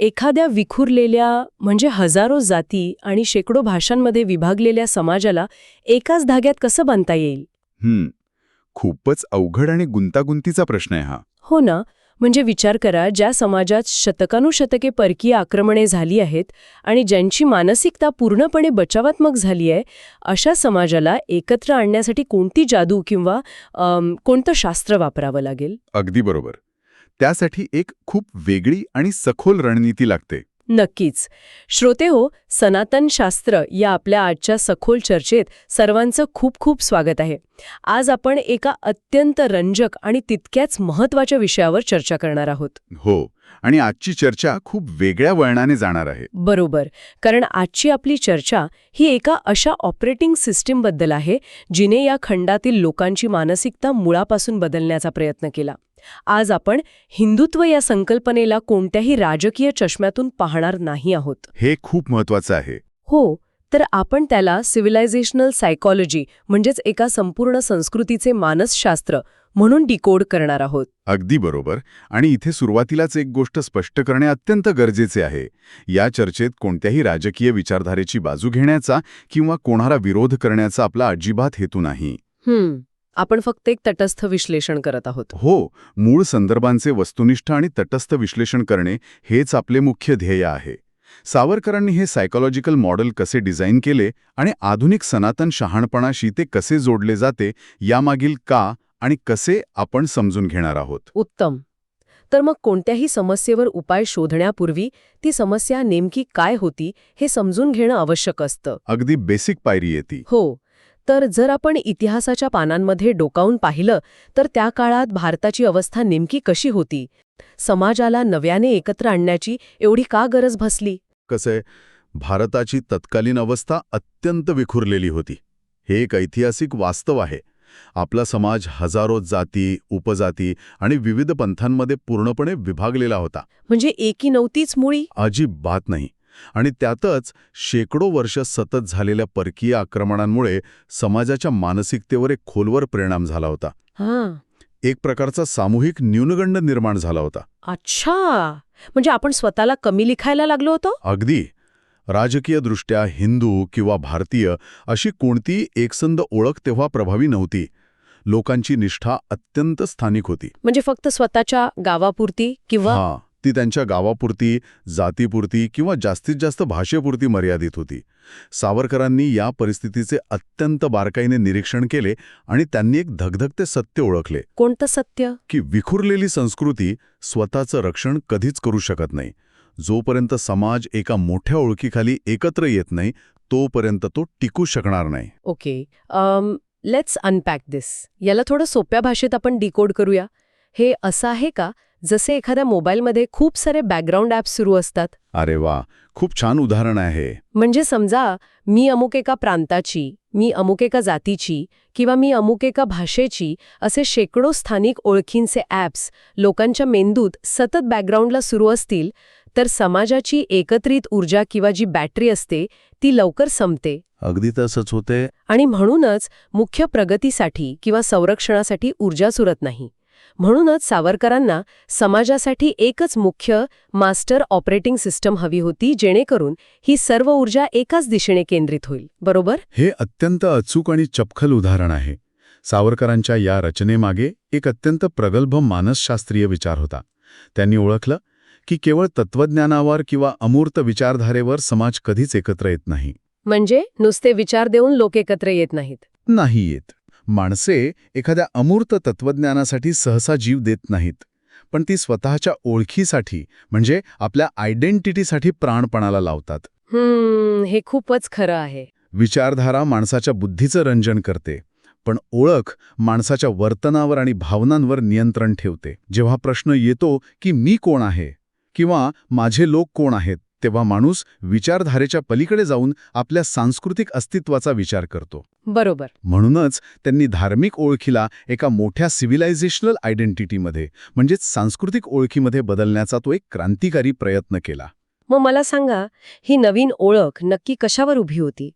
एखाद्या विखुरलेल्या म्हणजे हजारो जाती आणि शेकडो भाषांमध्ये विभागलेल्या समाजाला एकाच धाग्यात कसं बांधता येईल? खूपच अवघड आणि गुंतागुंतीचा प्रश्न आहे हा. हो ना, म्हणजे विचार करा, ज्या समाजात शतकानुशतके परकीय आक्रमणे झाली आहेत आणि ज्यांची मानसिकता पूर्णपणे बचावात्मक झाली आहे, अशा समाजाला एकत्र आणण्यासाठी कोणती जादू किंवा कोणतं शास्त्र वापरावं लागेल? अगदी बरोबर. त्यासाठी एक खूप वेगळी आणि सखोल रणनीती लागते. नक्कीच. श्रोतेहो, सनातन शास्त्र या आपल्या आजच्या सखोल चर्चेत सर्वांचं खूप खूप स्वागत आहे. आज आपण एका अत्यंत रंजक आणि तितक्याच महत्त्वाच्या विषयावर चर्चा करणार आहोत. हो, आणि आजची चर्चा खूप वेगळ्या वळणाने जाणार आहे. बरोबर, कारण आजची आपली चर्चा ही एका अशा ऑपरेटिंग सिस्टीमबद्दल आहे जिने या खंडातील लोकांची मानसिकता मुळापासून बदलण्याचा प्रयत्न केला. आज आपण हिंदुत्व या संकल्पनेला कोणत्याही राजकीय चष्म्यातून पाहणार नाही आहोत. हे खूप महत्वाचं आहे. हो, तर आपण त्याला सिव्हिलायझेशनल सायकॉलॉजी म्हणजेच एका संपूर्ण संस्कृतीचे मानसशास्त्र म्हणून डिकोड करणार आहोत. अगदी बरोबर. आणि इथे सुरुवातीलाच एक गोष्ट स्पष्ट करणे अत्यंत गरजेचे आहे. या चर्चेत कोणत्याही राजकीय विचारधारेची बाजू घेण्याचा किंवा कोणाला विरोध करण्याचा आपला अजिबात हेतू नाही. आपण फक्त एक तटस्थ विश्लेषण करत आहोत. हो, मूळ संदर्भांचे वस्तुनिष्ठ आणि तटस्थ विश्लेषण करणे हेच आपले मुख्य ध्येय आहे. सावरकरांनी हे सायकोलॉजिकल मॉडेल कसे डिझाईन केले आणि आधुनिक सनातन शहाणपणाशी ते कसे जोडले जाते, यामागील का आणि कसे आपण समजून घेणार आहोत. उत्तम. तर मग कोणत्याही समस्येवर उपाय शोधण्यापूर्वी ती समस्या नेमकी काय होती हे समजून घेणं आवश्यक असतं. अगदी बेसिक पायरी येते. हो. तर जर आपण इतिहासाच्या पानांमध्ये डोकावून पाहिलं तर त्या काळात भारताची अवस्था नेमकी कशी होती? समाजाला नव्याने एकत्र आणण्याची एवढी का गरज भासली? कसंय, भारताची तत्कालीन अवस्था अत्यंत विखुरलेली होती. हे एक ऐतिहासिक वास्तव आहे. आपला समाज हजारो जाती, उपजाती आणि विविध पंथांमध्ये पूर्णपणे विभागलेला होता. म्हणजे एकी नव्हतीच मुळी? अजिबात नाही. आणि त्यातच शेकडो वर्ष सतत झालेल्या परकीय आक्रमणांमुळे समाजाच्या मानसिकतेवर एक खोलवर परिणाम झाला होता. एक प्रकारचा सामूहिक न्यूनगंड निर्माण झाला होता. अच्छा, म्हणजे आपण स्वतःला कमी लिखायला लागलो होतो? अगदी. राजकीयदृष्ट्या हिंदू किंवा भारतीय अशी कोणती एकसंध ओळख तेव्हा प्रभावी नव्हती. लोकांची निष्ठा अत्यंत स्थानिक होती. म्हणजे फक्त स्वतःच्या गावापुरती किंवा ती त्यांच्या गावापुरती, जातीपुरती किंवा जास्तीत जास्त भाषेपुरती मर्यादित होती. सावरकरांनी या परिस्थितीचे अत्यंत बारकाईने निरीक्षण केले आणि त्यांनी एक धगधगते सत्य ओळखले. कोणतं सत्य? की विखुरलेली संस्कृती स्वतःचं रक्षण कधीच करू शकत नाही. जोपर्यंत समाज एका मोठ्या ओळखीखाली एकत्र येत नाही, तोपर्यंत तो टिकू शकणार नाही. ओके, लेट्स अनपॅक दिस. याला थोडं सोप्या भाषेत आपण डिकोड करूया. हे असं आहे का जसे एखाद्या मोबाईलमध्ये खूप सारे बॅकग्राऊंड ॲप्स सुरू असतात? अरे वा, खूप छान उदाहरण आहे. म्हणजे समजा मी अमुक एका प्रांताची, मी अमुक एका जातीची किंवा मी अमुक एका भाषेची असे शेकडो स्थानिक ओळखींचे ॲप्स लोकांच्या मेंदूत सतत बॅकग्राऊंडला सुरू असतील तर समाजाची एकत्रित ऊर्जा किंवा जी बॅटरी असते ती लवकर संपते. अगदी तसंच होते. आणि म्हणूनच मुख्य प्रगतीसाठी किंवा संरक्षणासाठी ऊर्जा सुरत नाही. म्हणूनच सावरकरांना समाजासाठी एकच मुख्य मास्टर ऑपरेटिंग सिस्टम हवी होती, जेणेकरून ही सर्व ऊर्जा एकाच दिशेने केंद्रित होईल. बरोबर? हे अत्यंत अचूक आणि चपखल उदाहरण आहे. सावरकरांच्या या रचनेमागे एक अत्यंत प्रगल्भ मानसशास्त्रीय विचार होता. त्यांनी ओळखलं की केवळ तत्वज्ञानावर किंवा अमूर्त विचारधारेवर समाज कधीच एकत्र येत नाही. म्हणजे नुसते विचार देऊन लोक एकत्र येत नाहीत? नाही येत. माणसे एखाद्या अमूर्त तत्वज्ञानासाठी सहसा जीव देत नाहीत, पण ती स्वतःच्या ओळखीसाठी म्हणजे आपल्या आयडेंटिटीसाठी प्राणपणाला लावतात. हे खूपच खरं आहे. विचारधारा माणसाच्या बुद्धीचं रंजन करते, पण ओळख माणसाच्या वर्तनावर आणि भावनांवर नियंत्रण ठेवते. जेव्हा प्रश्न येतो की मी कोण आहे किंवा माझे लोक कोण आहेत, तेव्हा माणूस विचारधारेच्या पलीकडे जाऊन आपल्या सांस्कृतिक अस्तित्वाचा विचार करतो. बरोबर. म्हणूनच त्यांनी धार्मिक ओळखीला एका मोठ्या सिव्हिलायझेशनल आयडेंटिटीमध्ये म्हणजेच सांस्कृतिक ओळखीमध्ये बदलण्याचा तो एक क्रांतिकारी प्रयत्न केला. मग मला सांगा, ही नवीन ओळख नक्की कशावर उभी होती?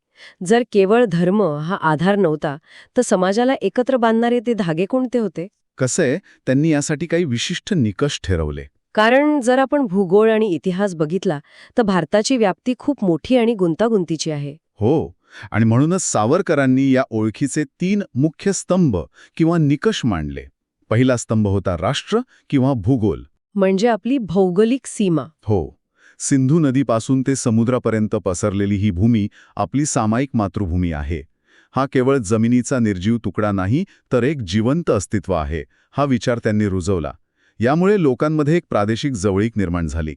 जर केवळ धर्म हा आधार नव्हता तर समाजाला एकत्र बांधणारे ते धागे कोणते होते? कसंय, त्यांनी यासाठी काही विशिष्ट निकष ठरवले. कारण जर आपण भूगोल आणि इतिहास बघितला तर भारताची व्याप्ती खूप मोठी आणि गुंतागुंतीची आहे. हो, आणि म्हणूनच सावरकरांनी या ओळखीचे 3 मुख्य स्तंभ किंवा निकष मांडले. पहिला स्तंभ होता राष्ट्र किंवा भूगोल. म्हणजे आपली भौगोलिक सीमा. हो, सिंधू नदीपासून ते समुद्रापर्यंत पसरलेली ही भूमी आपली सामायिक मातृभूमी आहे. हा केवळ जमिनीचा निर्जीव तुकडा नाही, तर एक जिवंत अस्तित्व आहे, हा विचार त्यांनी रुजवला. यामुळे लोकांमध्ये एक प्रादेशिक जवळीक निर्माण झाली.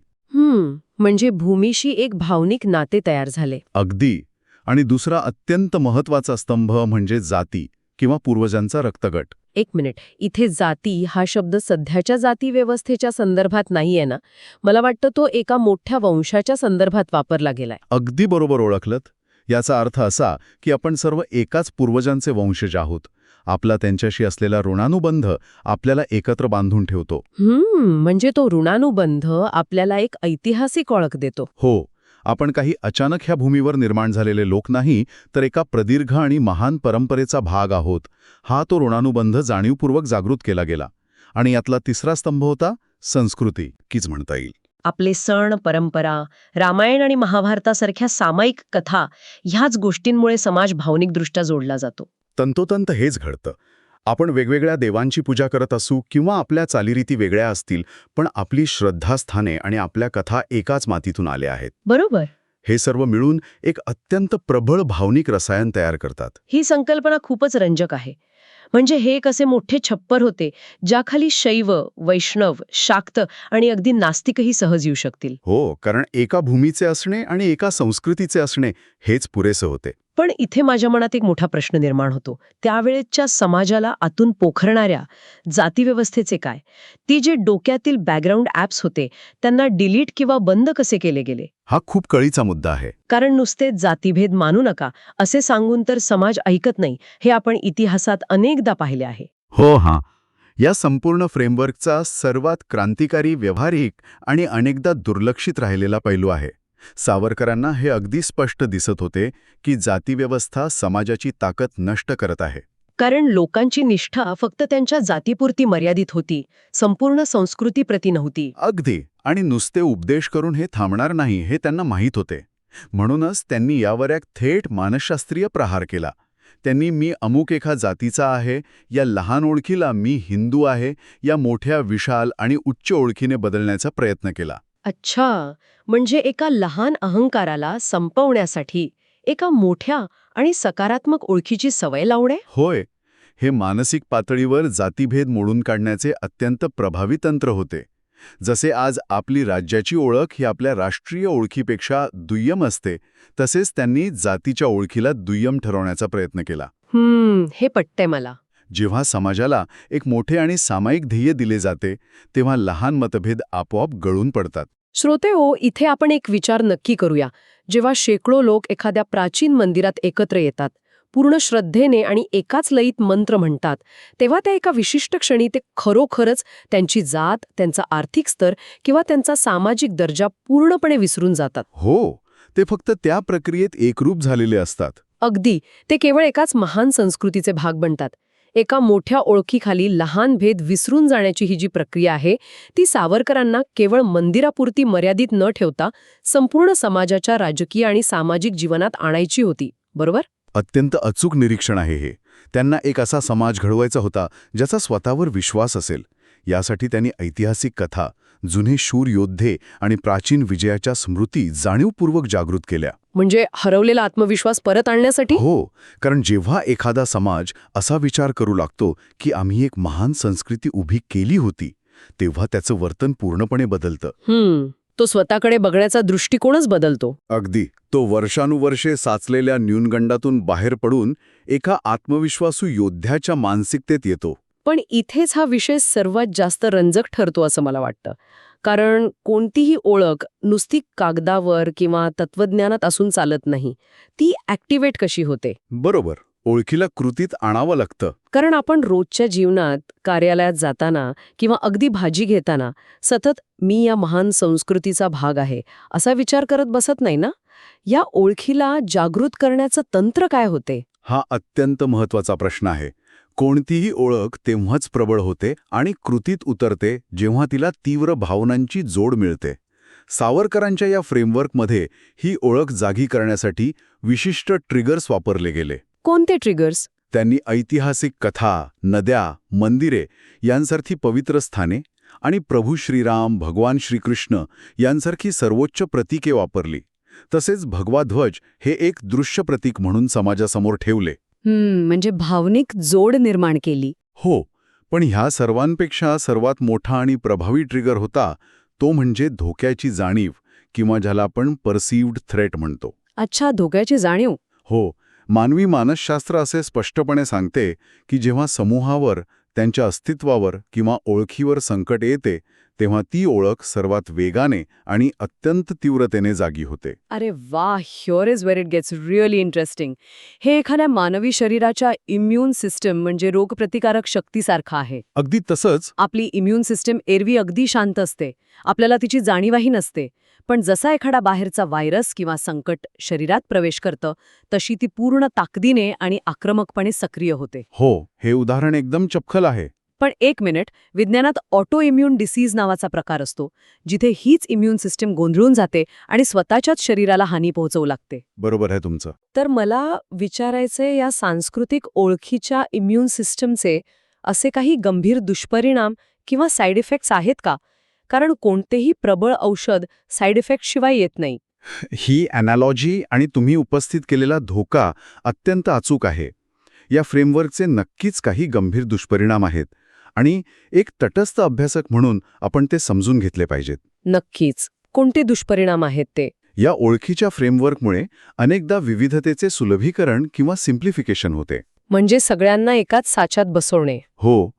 म्हणजे भूमीशी एक भावनिक नाते तयार झाले. अगदी. आणि दुसरा अत्यंत महत्वाचा स्तंभ म्हणजे जाती किंवा पूर्वजांचा रक्तगट. एक मिनिट, इथे जाती हा शब्द सध्याच्या जाती व्यवस्थेच्या संदर्भात नाहीये ना? मला वाटतं तो एका मोठ्या वंशाच्या संदर्भात वापरला गेलाय. अगदी बरोबर ओळखलत. याचा अर्थ असा की आपण सर्व एकाच पूर्वजांचे वंशज आहोत. आपला त्यांच्याशी असलेला ऋणानुबंध आपल्याला एकत्र बांधून ठेवतो. म्हणजे तो ऋणानुबंध आपल्याला एक ऐतिहासिक ओळख देतो. हो, आपण काही अचानक ह्या भूमीवर निर्माण झालेले लोक नाही, तर एका प्रदीर्घ आणि महान परंपरेचा भाग आहोत. हा तो ऋणानुबंध जाणीवपूर्वक जागृत केला गेला. आणि यातला तिसरा स्तंभ होता संस्कृती, कीच म्हणता येईल. आपले सण, परंपरा, रामायण आणि महाभारतासारख्या सामायिक कथा ह्याच गोष्टींमुळे समाज भावनिकदृष्ट्या जोडला जातो. तंतोतंत हेच घडतं. आपण वेगवेगळ्या देवांची पूजा करत असू किंवा आपल्या चालीरीती वेगळ्या असतील, पण आपली श्रद्धास्थाने आणि आपल्या कथा एकाच मातीतून आल्या आहेत. बरोबर. हे सर्व मिळून एक अत्यंत प्रबळ भावनिक रसायन तयार करतात. ही संकल्पना खूपच रंजक आहे. म्हणजे हे एक असे मोठे छप्पर होते ज्याखाली शैव, वैष्णव, शाक्त आणि अगदी नास्तिकही सहज येऊ शकतील. हो, कारण एका भूमीचे असणे आणि एका संस्कृतीचे असणे हेच पुरेसे होते. पण इथे माझ्या मनात एक मोठा प्रश्न निर्माण होतो. त्यावेळेच्या समाजाला आतून पोखरणाऱ्या जातीव्यवस्थेचे काय? ती जे डोक्यातील बॅकग्राऊंड ॲप्स होते त्यांना डिलीट किंवा बंद कसे केले गेले? हा खूप कळीचा मुद्दा आहे. कारण नुसते जातीभेद मानू नका असे सांगून तर समाज ऐकत नाही, हे आपण इतिहासात अनेकदा पाहिले आहे. हो, हां. या संपूर्ण फ्रेमवर्कचा सर्वात क्रांतिकारी, व्यावहारिक आणि अनेकदा दुर्लक्षित राहिलेला पैलू आहे. सावरकरांना हे अगदी स्पष्ट दिसत होते की जातीव्यवस्था समाजाची ताकद नष्ट करत आहे. कारण लोकांची निष्ठा फक्त त्यांच्या जातीपुरती मर्यादित होती, संपूर्ण संस्कृतीप्रती नव्हती. अगदी. आणि नुसते उपदेश करून हे थांबणार नाही हे त्यांना माहीत होते. म्हणूनच त्यांनी यावर एक थेट मानसशास्त्रीय प्रहार केला. त्यांनी मी अमुक एका जातीचा आहे या लहान ओळखीला मी हिंदू आहे या मोठ्या विशाल आणि उच्च ओळखीने बदलण्याचा प्रयत्न केला. अच्छा, म्हणजे एका लहान अहंकाराला संपवण्यासाठी एका मोठ्या आणि सकारात्मक ओळखीची सवय लावणे? होय, हे मानसिक पातळीवर जातीभेद मोडून काढण्याचे अत्यंत प्रभावी तंत्र होते. जसे आज आपली राज्याची ओळख ही आपल्या राष्ट्रीय ओळखीपेक्षा दुय्यम असते, तसेच त्यांनी जातीच्या ओळखीला दुय्यम ठरवण्याचा प्रयत्न केला. हे पटतंय मला. जेव्हा समाजाला एक मोठे आणि सामायिक ध्येय दिले जाते, तेव्हा लहान मतभेद आपोआप गळून पडतात. श्रोते हो, इथे आपण एक विचार नक्की करूया. जेव्हा शेकडो लोक एखाद्या प्राचीन मंदिरात एकत्र येतात, पूर्ण श्रद्धेने आणि एकाच लयीत मंत्र म्हणतात, तेव्हा त्या एका विशिष्ट क्षणी ते खरोखरच त्यांची जात, त्यांचा आर्थिक स्तर किंवा त्यांचा सामाजिक दर्जा पूर्णपणे विसरून जातात. हो, ते फक्त त्या प्रक्रियेत एकरूप झालेले असतात. अगदी. ते केवळ एकाच महान संस्कृतीचे भाग बनतात. एका मोठ्या ओळखीखाली लहान भेद विसरून जाण्याची ही जी प्रक्रिया आहे, ती सावरकरांना केवळ मंदिरापुरती मर्यादित न ठेवता संपूर्ण समाजाच्या राजकीय आणि सामाजिक जीवनात आणायची होती. बरोबर? अत्यंत अचूक निरीक्षण आहे हे. त्यांना एक असा समाज घडवायचा होता ज्याचा स्वतःवर विश्वास असेल. यासाठी त्यांनी ऐतिहासिक कथा, जुने शूर योद्धे आणि प्राचीन विजयाच्या स्मृती जाणीवपूर्वक जागृत केल्या. म्हणजे हरवलेला आत्मविश्वास परत आणण्यासाठी? हो, कारण जेव्हा एखादा समाज असा विचार करू लागतो की आम्ही एक महान संस्कृती उभी केली होती, तेव्हा त्याचं वर्तन पूर्णपणे बदलतं. तो स्वतःकडे बघण्याचा दृष्टिकोनच बदलतो. अगदी. तो वर्षानुवर्षे साचलेल्या न्यूनगंडातून बाहेर पडून एका आत्मविश्वासू योद्ध्याच्या मानसिकतेत येतो. पण इथेच हा विषय सर्वात जास्त रंजक ठरतो असं मला वाटतं. कारण कोणतीही ओळख नुसती कागदावर किंवा तत्वज्ञानात असून चालत नाही. ती ॲक्टिवेट कशी होते? बरोबर. ओळखीला कृतीत आणावं लागतं. कारण आपण रोजच्या जीवनात, कार्यालयात जाताना किंवा अगदी भाजी घेताना सतत मी या महान संस्कृतीचा भाग आहे असा विचार करत बसत नाही ना. या ओळखीला जागृत करण्याचं तंत्र काय होते? हा अत्यंत महत्वाचा प्रश्न आहे. कोणतीही ओळख तेव्हाच प्रबळ होते आणि कृतीत उतरते जेव्हा तिला तीव्र भावनांची जोड मिळते. सावरकरांच्या या फ्रेमवर्कमध्ये ही ओळख जागी करण्यासाठी विशिष्ट ट्रिगर्स वापरले गेले. कोणते ट्रिगर्स? त्यांनी ऐतिहासिक कथा, नद्या, मंदिरे यांसारखी पवित्र स्थाने आणि प्रभू श्रीराम, भगवान श्रीकृष्ण यांसारखी सर्वोच्च प्रतीके वापरली. तसेच भगवा ध्वज हे एक दृश्य प्रतीक म्हणून समाजासमोर ठेवले. म्हणजे भावनिक जोड निर्माण केली. हो, पण ह्या सर्वांपेक्षा सर्वात मोठा आणि प्रभावी ट्रिगर होता तो म्हणजे धोक्याची जाणीव, किंवा ज्याला आपण परसिव्ड थ्रेट म्हणतो. अच्छा, धोक्याची जाणीव. हो, मानवी मानसशास्त्र असे स्पष्टपणे सांगते की जेव्हा समूहावर, त्यांच्या अस्तित्वावर किंवा ओळखीवर संकट येते तेव्हा ती ओळख सर्वात वेगाने आणि अत्यंत तीव्रतेने जागी होते. अरे वा, here is where it gets really interesting. हे एखाद्या मानवी शरीराच्या इम्युन सिस्टम म्हणजे रोगप्रतिकारक शक्तीसारखं आहे. अगदी तसंच. आपली इम्युन सिस्टम एरवी अगदी शांत असते, आपल्याला तिची जाणीवही नसते. पण जसा एखादा बाहेरचा व्हायरस किंवा संकट शरीरात प्रवेश करतं तशी ती पूर्ण ताकदीने आणि आक्रमकपणे सक्रिय होते. हो, हे उदाहरण एकदम चपखल आहे. पण एक मिनिट, विज्ञानात ऑटो इम्युन डिसीज नावाचा प्रकार असतो, जिथे हीच इम्युन सिस्टम गोंधळून जाते आणि स्वतःच्याच शरीराला हानी पोहोचवू लागते. बरोबर आहे तुमचं. तर मला विचारायचंय, या सांस्कृतिक ओळखीच्या इम्युन सिस्टमचे असे काही गंभीर दुष्परिणाम किंवा साईड इफेक्ट्स आहेत का? कारण कोणतेही प्रबळ औषध साईड इफेक्टशिवाय येत नाही. ही अॅनालॉजी आणि तुम्ही उपस्थित केलेला धोका अत्यंत अचूक आहे. या फ्रेमवर्कचे नक्कीच काही गंभीर दुष्परिणाम आहेत आणि एक तटस्थ अभ्यासक म्हणून आपण ते समजून घेतले पाहिजेत. नक्कीच. कोणते दुष्परिणाम आहेत ते? या ओळखीच्या फ्रेमवर्कमुळे अनेकदा विविधतेचे सुलभीकरण किंवा सिम्प्लिफिकेशन होते. म्हणजे सगळ्यांना एकाच साच्यात बसवणे. हो,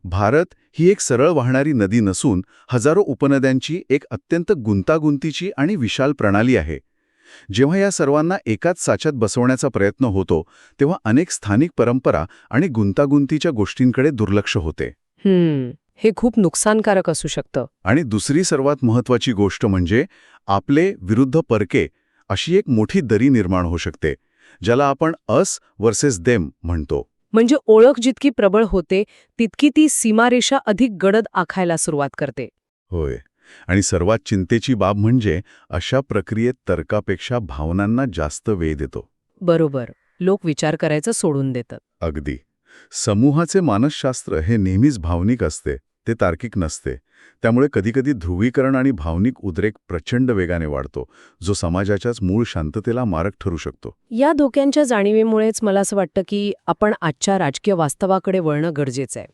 भारत ही एक सरळ वाहणारी नदी नसून हजारो उपनद्यांची एक अत्यंत गुंतागुंतीची आणि विशाल प्रणाली आहे. जेव्हा या सर्वांना एकाच साच्यात बसवण्याचा प्रयत्न होतो तेव्हा अनेक स्थानिक परंपरा आणि गुंतागुंतीच्या गोष्टींकडे दुर्लक्ष होते. हे खूप नुकसानकारक असू शकतं. आणि दुसरी सर्वात महत्त्वाची गोष्ट म्हणजे आपले विरुद्ध परके अशी एक मोठी दरी निर्माण होऊ शकते, ज्याला आपण अस वर्सेस देम म्हणतो. म्हणजे ओळख जितकी प्रबळ होते तितकी ती सीमारेषा अधिक गडद आखायला सुरुवात करते. होय, आणि सर्वात चिंतेची बाब म्हणजे अशा प्रक्रियेत तर्कापेक्षा भावनांना जास्त वेळ देतो. बरोबर, लोक विचार करायचं सोडून देतात. अगदी. समूहाचे मानसशास्त्र हे नेहमीच भावनिक असते, ते तार्किक नसते. त्यामुळे कधीकधी ध्रुवीकरण आणि भावनिक उद्रेक प्रचंड वेगाने वाढतो, जो समाजाच्याच मूळ शांततेला मारक ठरू शकतो. या धोक्यांच्या जाणीवेमुळेच मला असं वाटतं की आपण आजच्या राजकीय वास्तवाकडे वळणं गरजेचं आहे.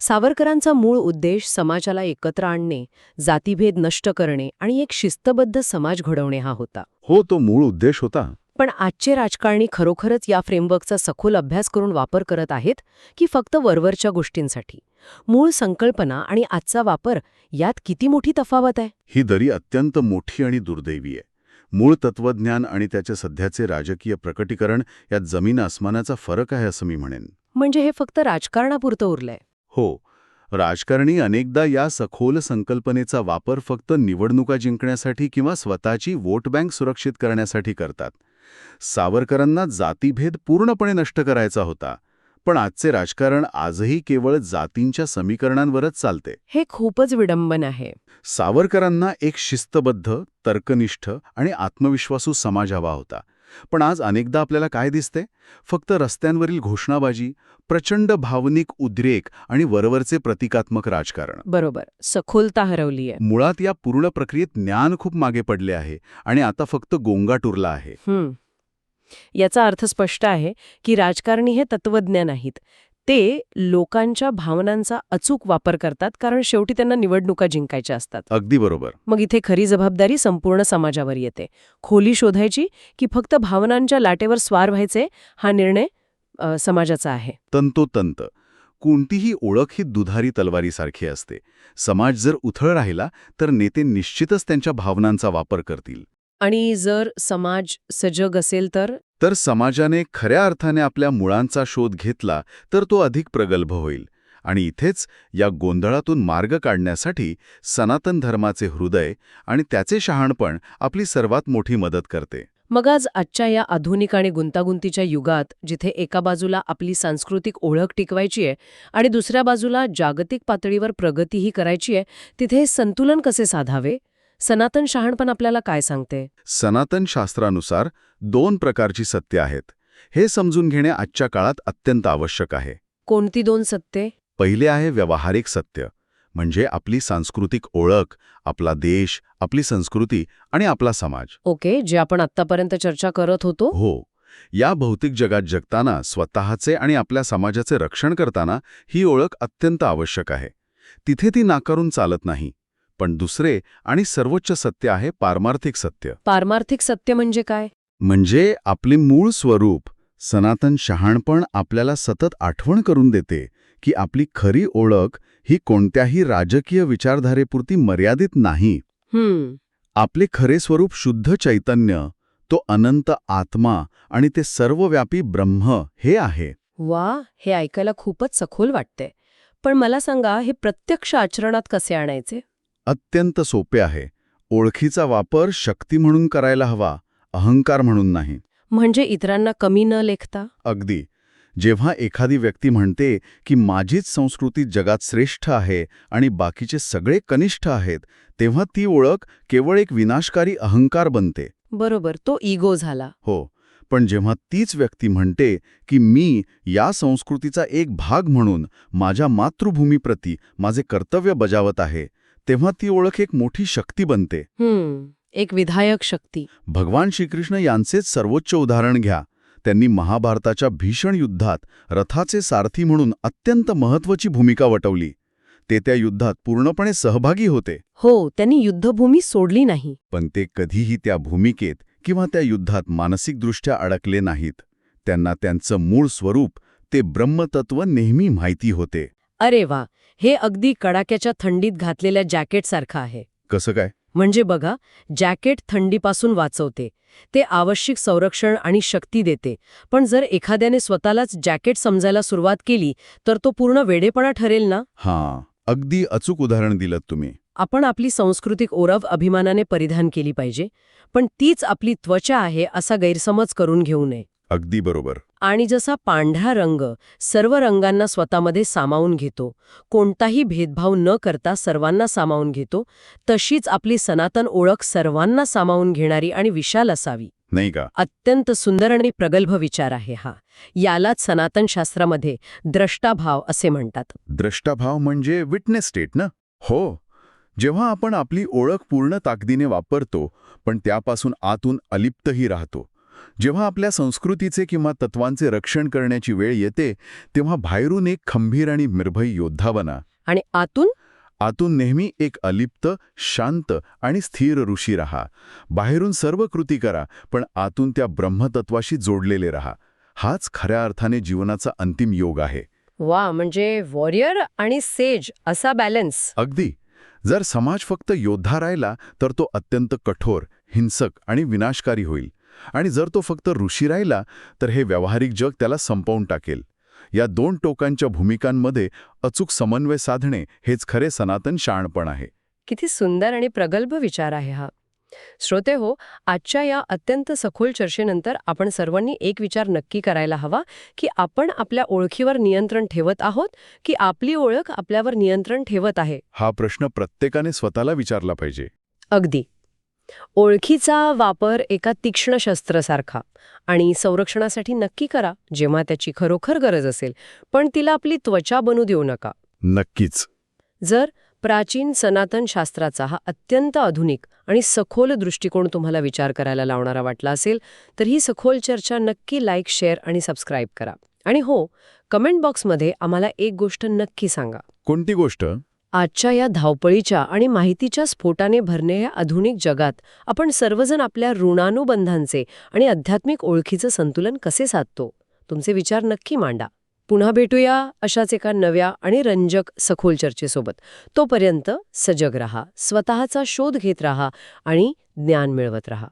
सावरकरांचा मूळ उद्देश समाजाला एकत्र आणणे, जातीभेद नष्ट करणे आणि एक शिस्तबद्ध समाज घडवणे हा होता. हो, तो मूळ उद्देश होता. पण आजचे राजकारणी खरोखरच या फ्रेमवर्कचा सखोल अभ्यास करून वापर करत आहेत की फक्त वरवरच्या गोष्टींसाठी? मूळ संकल्पना आणि आजचा वापर यात किती मोठी तफावत आहे? ही दरी अत्यंत मोठी आणि दुर्दैवी आहे. मूळ तत्वज्ञान आणि त्याचे सध्याचे राजकीय प्रकटीकरण यात जमीन आसमानाचा फरक आहे असं मी म्हणेन. म्हणजे हे फक्त राजकारणापुरतं उरलंय? हो, राजकारणी अनेकदा या सखोल संकल्पनेचा वापर फक्त निवडणुका जिंकण्यासाठी किंवा स्वतःची वोट बँक सुरक्षित करण्यासाठी करतात. सावरकरांना जातीभेद पूर्णपणे नष्ट करायचा होता, पण आजचे राजकारण आजही केवळ जातींच्या समीकरणांवरच चालते. हे खूपच विडंबन आहे. सावरकरांना एक शिस्तबद्ध, तर्कनिष्ठ आणि आत्मविश्वासू समाज हवा होता. पण आज अनेकदा आपल्याला काय दिसते? फक्त रस्त्यांवरील घोषणाबाजी, प्रचंड भावनिक उद्रेक आणि वरवरचे प्रतिकात्मक राजकारण. बरोबर, सखोलता हरवलीय. मुळात या पूर्ण प्रक्रियेत ज्ञान खूप मागे पडले आहे आणि आता फक्त गोंगाट उरला आहे. याचा अर्थ स्पष्ट आहे की राजकारणी हे तत्वज्ञ नाहीत. ते लोकांच्या भावनांचा अचूक वापर करतात, कारण शेवटी त्यांना निवडणुका जिंकायच्या असतात. अगदी बरोबर. मग इथे खरी जबाबदारी संपूर्ण समाजावर येते. खोली शोधायची की फक्त भावनांच्या लाटेवर स्वार व्हायचे, हा निर्णय समाजाचा आहे. तंतोतंत. कोणतीही ओळख ही दुधारी तलवारीसारखी असते. समाज जर उथळ राहिला तर नेते निश्चितच त्यांच्या भावनांचा वापर करतील. आणि जर समाज सजग असेल तर समाजाने खऱ्या अर्थाने आपल्या मुळांचा शोध घेतला तर तो अधिक प्रगल्भ होईल. आणि इथेच या गोंधळातून मार्ग काढण्यासाठी सनातन धर्माचे हृदय आणि त्याचे शहाणपण आपली सर्वात मोठी मदत करते. मग आज आजच्या या आधुनिक आणि गुंतागुंतीच्या युगात जिथे एका बाजूला आपली सांस्कृतिक ओळख टिकवायची आहे आणि दुसऱ्या बाजूला जागतिक पातळीवर प्रगतीही करायची आहे, तिथे हे संतुलन कसे साधावे? सनातन शहाणपण आपल्याला काय सांगते? सनातन शास्त्रानुसार 2 प्रकारची सत्य आहेत. हे समजून घेणे आजच्या काळात अत्यंत आवश्यक आहे. कोणती 2 सत्ये? पहिले आहे व्यावहारिक सत्य, म्हणजे आपली सांस्कृतिक ओळख, आपला देश, आपली संस्कृती आणि आपला समाज. ओके, जे आपण आत्तापर्यंत चर्चा करत होतो. हो, या भौतिक जगात जगताना स्वतःचे आणि आपल्या समाजाचे रक्षण करताना ही ओळख अत्यंत आवश्यक आहे. तिथे ती नाकारून चालत नाही. पण दुसरे आणि सर्वोच्च सत्य आहे पारमार्थिक सत्य. पारमार्थिक सत्य म्हणजे काय? म्हणजे आपले मूळ स्वरूप. सनातन शहाणपण आपल्याला सतत आठवण करून देते की आपली खरी ओळख ही कोणत्याही राजकीय विचारधारेपुरती मर्यादित नाही. आपले खरे स्वरूप शुद्ध चैतन्य, तो अनंत आत्मा आणि ते सर्वव्यापी ब्रह्म हे आहे. वा, हे ऐकायला खूपच सखोल वाटते. पण मला सांगा, हे प्रत्यक्ष आचरणात कसे आणायचे? अत्यंत सोपे आहे. ओळखीचा वापर शक्ती म्हणून करायला हवा, अहंकार म्हणून नाही. म्हणजे इतरांना कमी न लेखता? अगदी. जेव्हा एखादी व्यक्ती म्हणते की माझीच संस्कृती जगात श्रेष्ठ आहे आणि बाकीचे सगळे कनिष्ठ आहेत, तेव्हा ती ओळख केवळ एक विनाशकारी अहंकार बनते. बरोबर, तो इगो झाला. हो, पण जेव्हा तीच व्यक्ती म्हणते की मी या संस्कृतीचा एक भाग म्हणून माझ्या मातृभूमीप्रती माझे कर्तव्य बजावत आहे, तेव्हा ती ओळख एक मोठी शक्ती बनते. एक विधायक शक्ती. भगवान श्रीकृष्ण यांचेच सर्वोच्च उदाहरण घ्या. त्यांनी महाभारताच्या भीषण युद्धात रथाचे सारथी म्हणून अत्यंत महत्त्वाची भूमिका वठवली. ते त्या युद्धात पूर्णपणे सहभागी होते. हो, त्यांनी युद्धभूमी सोडली नाही. पण ते कधीही त्या भूमिकेत किंवा त्या युद्धात मानसिकदृष्ट्या अडकले नाहीत. त्यांना त्यांचं मूळ स्वरूप, ते ब्रह्मतत्व नेहमी माहिती होते. अरे वा, हे अगदी कडाक्याच्या थंडीत घातलेल्या जॅकेटसारखं आहे. कसं काय? म्हणजे बघा, जॅकेट थंडीपासून वाचवते, ते आवश्यक संरक्षण आणि शक्ती देते. पण जर एखाद्याने स्वतःलाच जॅकेट समजायला सुरुवात केली तर तो पूर्ण वेडेपणा ठरेल ना? हां, अगदी अचूक उदाहरण दिलंत तुम्ही. आपण आपली सांस्कृतिक ओळख अभिमानाने परिधान केली पाहिजे, पण तीच आपली त्वचा आहे असा गैरसमज करून घेऊ नये. अगदी बरोबर. आणि जसा पांढरा रंग सर्व रंगांना स्वतःमध्ये सामावून घेतो, कोणताही भेदभाव न करता सर्वांना सामावून घेतो, तशीच आपली सनातन ओळख सर्वांना सामावून घेणारी आणि विशाल असावी. नाही का? अत्यंत सुंदर आणि प्रगल्भ विचार आहे हा. यालाच सनातन शास्त्रामध्ये द्रष्टाभाव असे म्हणतात. द्रष्टाभाव म्हणजे विटनेस स्टेट ना? हो. जेव्हा आपण आपली ओळख पूर्ण ताकदीने वापरतो, पण त्यापासून आतून अलिप्तही राहतो, जेव्हा आपल्या संस्कृतीचे किंवा तत्वांचे रक्षण करण्याची वेळ येते, तेव्हा बाहेरून एक खंबीर आणि निर्भय योद्धा बना. आणि आतून? आतून नेहमी एक अलिप्त, शांत आणि स्थिर ऋषी राहा. बाहेरून सर्व कृती करा, पण आतून त्या ब्रह्मतत्वाशी जोडलेले राहा. हाच खऱ्या अर्थाने जीवनाचा अंतिम योग आहे. वा, म्हणजे वॉरियर आणि सेज असा बॅलन्स. अगदी. जर समाज फक्त योद्धा राहिला तर तो अत्यंत कठोर, हिंसक आणि विनाशकारी होईल. आणि जर तो फक्त ऋषी राहिला तर हे व्यावहारिक जग त्याला संपवून टाकेल. या 2 टोकांच्या भूमिकांमध्ये अचूक समन्वय साधणे हेच खरे सनातन शहाणपण आहे. किती सुंदर आणि प्रगल्भ विचार आहे हा. श्रोते हो, आजच्या या अत्यंत सखोल चर्चेनंतर आपण सर्वांनी एक विचार नक्की करायला हवा की आपण आपल्या ओळखीवर नियंत्रण ठेवत आहोत की आपली ओळख आपल्यावर नियंत्रण ठेवत आहे? हा प्रश्न प्रत्येकाने स्वतःला विचारला पाहिजे. अगदी. ओळखीचा वापर एका तीक्ष्ण शस्त्रासारखा आणि संरक्षणासाठी नक्की करा जेव्हा त्याची खरोखर गरज असेल, पण तिला आपली त्वचा बनू देऊ नका. नक्कीच. जर प्राचीन सनातन शास्त्राचा हा अत्यंत आधुनिक आणि सखोल दृष्टिकोन तुम्हाला विचार करायला लावणारा वाटला असेल तर ही सखोल चर्चा नक्की लाईक, शेअर आणि सबस्क्राईब करा. आणि हो, कमेंट बॉक्समध्ये आम्हाला एक गोष्ट नक्की सांगा. कोणती गोष्ट? आजच्या या धावपळीच्या आणि माहितीच्या स्फोटाने भरलेल्या आधुनिक जगात आपण सर्वजण आपल्या ऋणानुबंधांचे आणि आध्यात्मिक ओळखीचं संतुलन कसे साधतो? तुमचे विचार नक्की मांडा. पुन्हा भेटूया अशाच एका नव्या आणि रंजक सखोल चर्चेसोबत. तोपर्यंत सजग रहा, स्वतःचा शोध घेत रहा आणि ज्ञान मिळवत रहा.